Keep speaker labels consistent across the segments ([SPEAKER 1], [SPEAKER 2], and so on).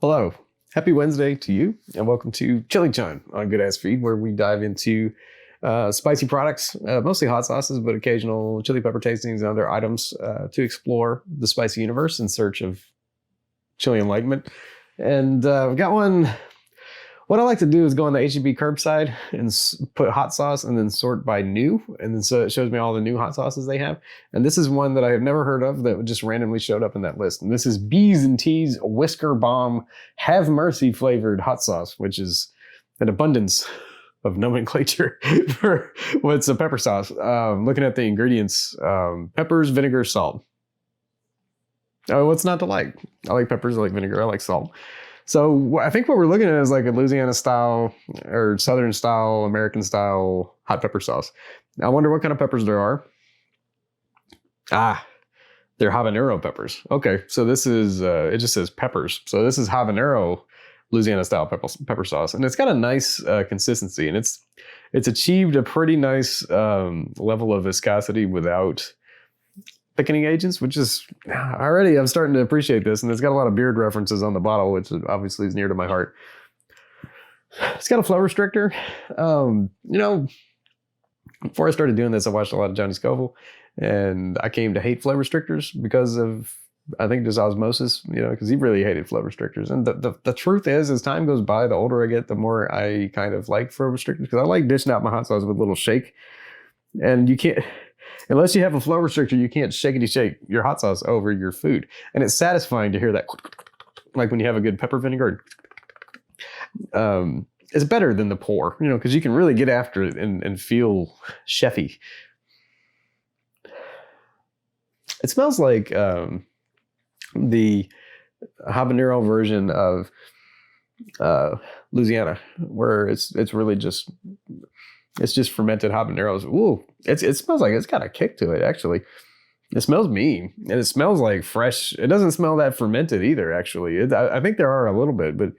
[SPEAKER 1] Hello, happy Wednesday to you, and welcome to Chili Chunn on Good Ass Feed, where we dive into spicy products, mostly hot sauces, but occasional chili pepper tastings and other items to explore the spicy universe in search of chili enlightenment. And we've got one. What I like to do is go on the HEB curbside and put hot sauce and then sort by new. And then so it shows me all the new hot sauces they have. And this is one that I have never heard of that just randomly showed up in that list. And this is Beez Teez Whisker Bomb Have Mercy flavored hot sauce, which is an abundance of nomenclature for what's a pepper sauce. Looking at the ingredients, peppers, vinegar, salt. Oh, what's not to like? I like peppers, I like vinegar, I like salt. So I think what we're looking at is like a Louisiana style or Southern style, American style hot pepper sauce. I wonder what kind of peppers there are. They're habanero peppers. Okay, so this is, it just says peppers. So this is habanero Louisiana style pepper sauce. And it's got a nice consistency, and it's achieved a pretty nice level of viscosity without thickening agents, which is already, I'm starting to appreciate this. And it's got a lot of beard references on the bottle, which obviously is near to my heart. It's got a flow restrictor. Before I started doing this, I watched a lot of Johnny Scoville, and I came to hate flow restrictors because of, I think, just osmosis, because he really hated flow restrictors. And the truth is, as time goes by, the older I get, the more I kind of like flow restrictors, because I like dishing out my hot sauce with a little shake. And you can't, unless you have a flow restrictor, you can't shakety shake your hot sauce over your food. And it's satisfying to hear that, like when you have a good pepper vinegar. It's better than the pour, because you can really get after it and feel chefy. It smells like the habanero version of Louisiana, where it's really just, it's just fermented habaneros. Ooh, it smells like it's got a kick to it, actually. It smells mean, and it smells like fresh. It doesn't smell that fermented either, actually. I think there are a little bit, but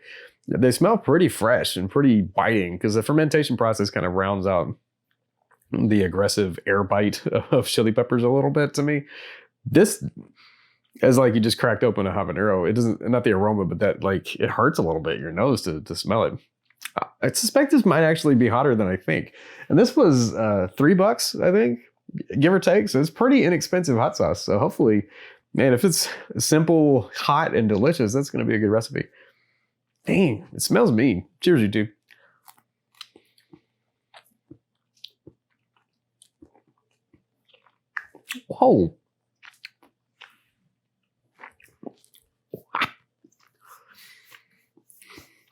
[SPEAKER 1] they smell pretty fresh and pretty biting, because the fermentation process kind of rounds out the aggressive air bite of chili peppers a little bit to me. This is like you just cracked open a habanero. It doesn't, not the aroma, but that, like, it hurts a little bit your nose to smell it. I suspect this might actually be hotter than I think. And this was $3, I think, give or take. So it's pretty inexpensive hot sauce. So hopefully, man, if it's simple, hot, and delicious, that's going to be a good recipe. Dang, it smells mean. Cheers, you two. Whoa.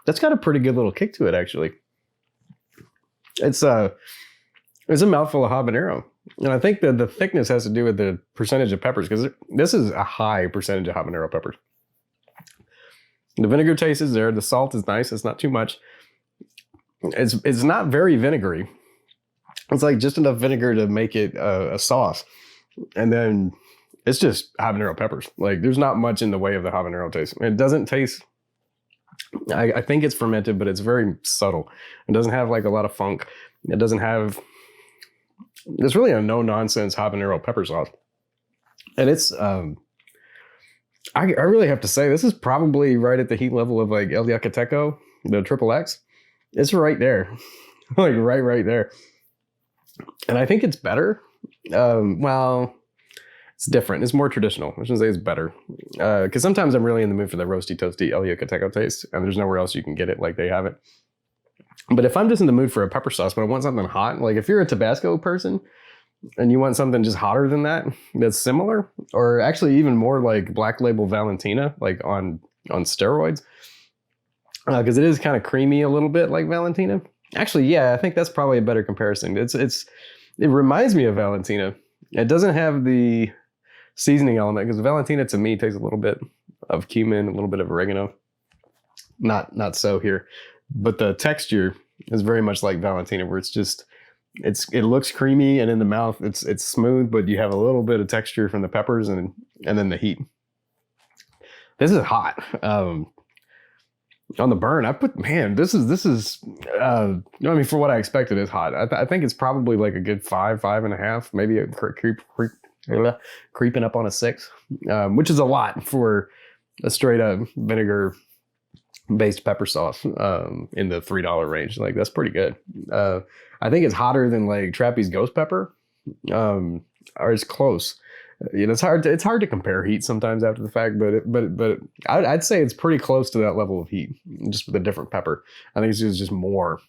[SPEAKER 1] That's got a pretty good little kick to it, actually. It's a mouthful of habanero. And I think that the thickness has to do with the percentage of peppers, because this is a high percentage of habanero peppers. The vinegar taste is there. The salt is nice. It's not too much. It's not very vinegary. It's like just enough vinegar to make it a sauce. And then it's just habanero peppers. Like, there's not much in the way of the habanero taste. It doesn't taste, I think it's fermented, but it's very subtle. It doesn't have like a lot of funk. It doesn't have, it's really a no-nonsense habanero pepper sauce. And it's, I really have to say, this is probably right at the heat level of like El Yucateco, the XXX. It's right there, like right there. And I think it's better. Well, it's different. It's more traditional. I shouldn't say it's better. Because sometimes I'm really in the mood for the roasty, toasty El Yucateco taste, and there's nowhere else you can get it like they have it. But if I'm just in the mood for a pepper sauce, but I want something hot, like if you're a Tabasco person and you want something just hotter than that, that's similar, or actually even more like Black Label Valentina, like on steroids, because it is kind of creamy a little bit like Valentina. Actually, yeah, I think that's probably a better comparison. It reminds me of Valentina. It doesn't have the seasoning element, because Valentina to me takes a little bit of cumin, a little bit of oregano. Not so here, but the texture is very much like Valentina, where it's just, it looks creamy, and in the mouth it's smooth, but you have a little bit of texture from the peppers and then the heat. This is hot. On the burn, I put, man, this is I mean, for what I expected, it's hot. I think it's probably like a good 5.5, maybe creeping up on a 6, which is a lot for a straight up vinegar based pepper sauce in the $3 range. Like that's pretty good. I think it's hotter than like Trappy's ghost pepper, or it's close. You know, it's hard to compare heat sometimes after the fact, but I'd say it's pretty close to that level of heat, just with a different pepper. I think it's just more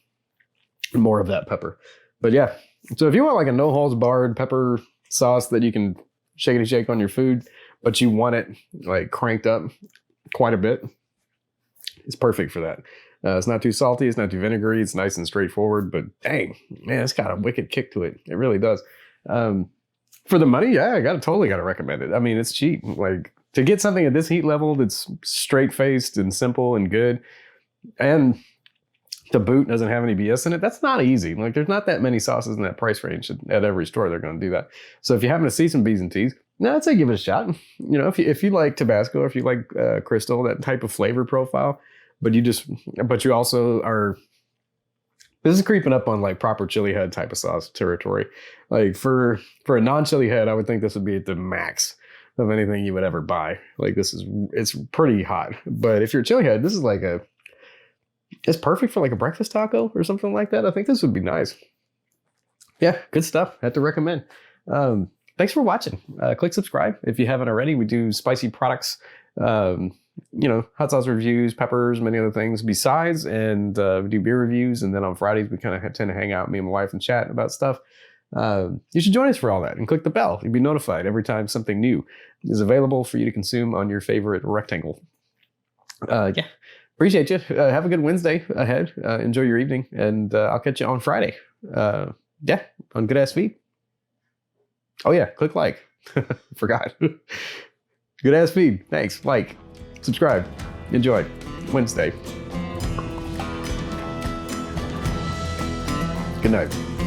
[SPEAKER 1] of that pepper. But yeah, so if you want like a no holds barred pepper sauce that you can shake on your food, but you want it like cranked up quite a bit, it's perfect for that. It's not too salty, it's not too vinegary, it's nice and straightforward, but dang, man, it's got a wicked kick to it. It really does. For the money, yeah, I totally gotta recommend it. I mean, it's cheap. Like to get something at this heat level that's straight faced and simple and good, and to boot doesn't have any BS in it, that's not easy. Like there's not that many sauces in that price range at every store. They're going to do that. So if you happen to see some Beez Teez, no, I'd say give it a shot. You know, if you like Tabasco, or if you like Crystal, that type of flavor profile, but you also are. This is creeping up on like proper chili head type of sauce territory. Like for a non-chili head, I would think this would be at the max of anything you would ever buy. Like it's pretty hot. But if you're a chili head, this is like it's perfect for like a breakfast taco or something like that. I think this would be nice. Yeah, good stuff. I have to recommend. Thanks for watching. Click subscribe if you haven't already. We do spicy products, you know, hot sauce reviews, peppers, many other things besides, and we do beer reviews. And then on Fridays, we kind of tend to hang out, me and my wife, and chat about stuff. You should join us for all that and click the bell. You'll be notified every time something new is available for you to consume on your favorite rectangle. Yeah, appreciate you. Have a good Wednesday ahead. Enjoy your evening, and I'll catch you on Friday. Yeah, on Good Ass Feed. Oh yeah, click like. Forgot. Good Ass Feed. Thanks. Like. Subscribe. Enjoy. Wednesday. Good night.